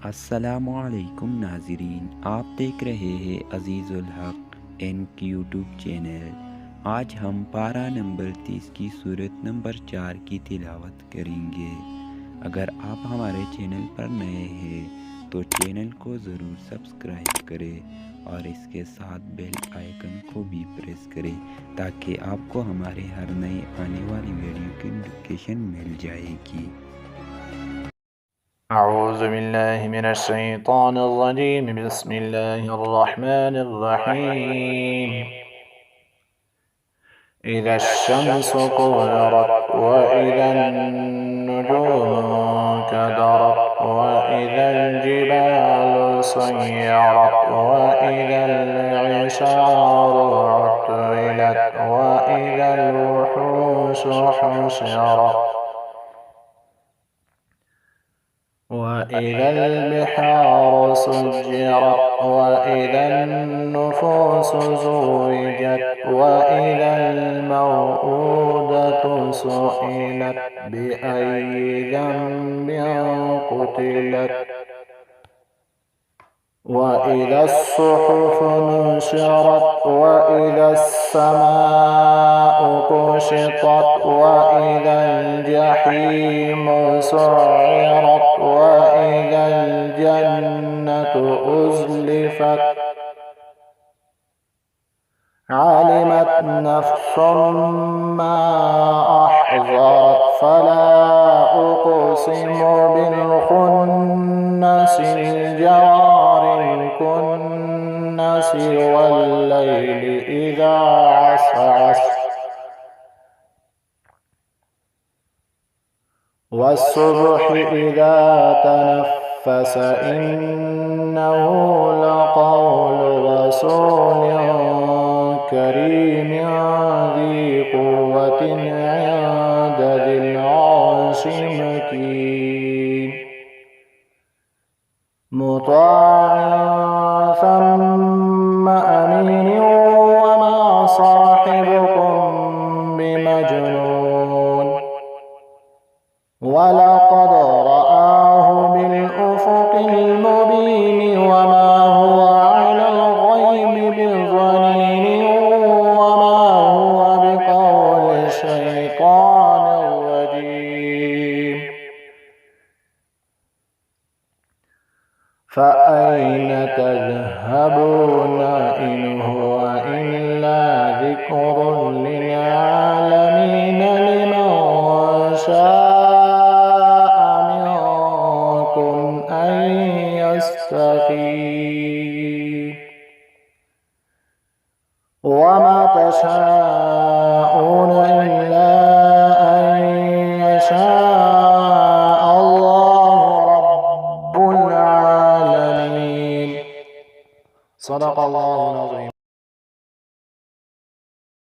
अस्सलामुअलैकुम नाज़रीन, आप देख रहे हैं अज़ीज़ुल हक़ इनक यूट्यूब चैनल। आज हम पारा नंबर 30 की सूरत नंबर 4 की तिलावत करेंगे। अगर आप हमारे चैनल पर नए हैं तो चैनल को ज़रूर सब्सक्राइब करें और इसके साथ बेल आइकन को भी प्रेस करें ताकि आपको हमारे हर नए आने वाली वीडियो की नोटिफिकेशन मिल जाएगी। أعوذ بالله من الشيطان الرجيم. بسم الله الرحمن الرحيم. إذا الشمس كورت وإذا النجوم كدرت وإذا الجبال سيرت وإذا العشار عطلت وإذا الوحوش حشرت وإذا البحار سجرت وإذا النفوس زوجت وإذا الموءودة سئلت بأي ذنب قتلت وإذا الصحف نشرت وإذا السماء كشطت وإذا الجحيم سعرت وإذا الجنة أزلفت علمت نفس ما أحضرت فلا أقسم بالخنس الجوار الكنس والليل إذا عسعس والصبح إذا تنفس إنه لقول رسول كريم ذي قوة عند ذي العرش مكين مطاع ثم أمين وما صاحبكم بمجنون ولقد رآه بالأفق المبين وما هو على الغيب بضنين وما هو بقول الشيطان الرجيم فأين تذهبون إن هو إلا ذكر للعالمين لمن شاء منكم أن يستقيم وما تشاءون إلا أن يشاء الله رب العالمين. صدق الله العظيم.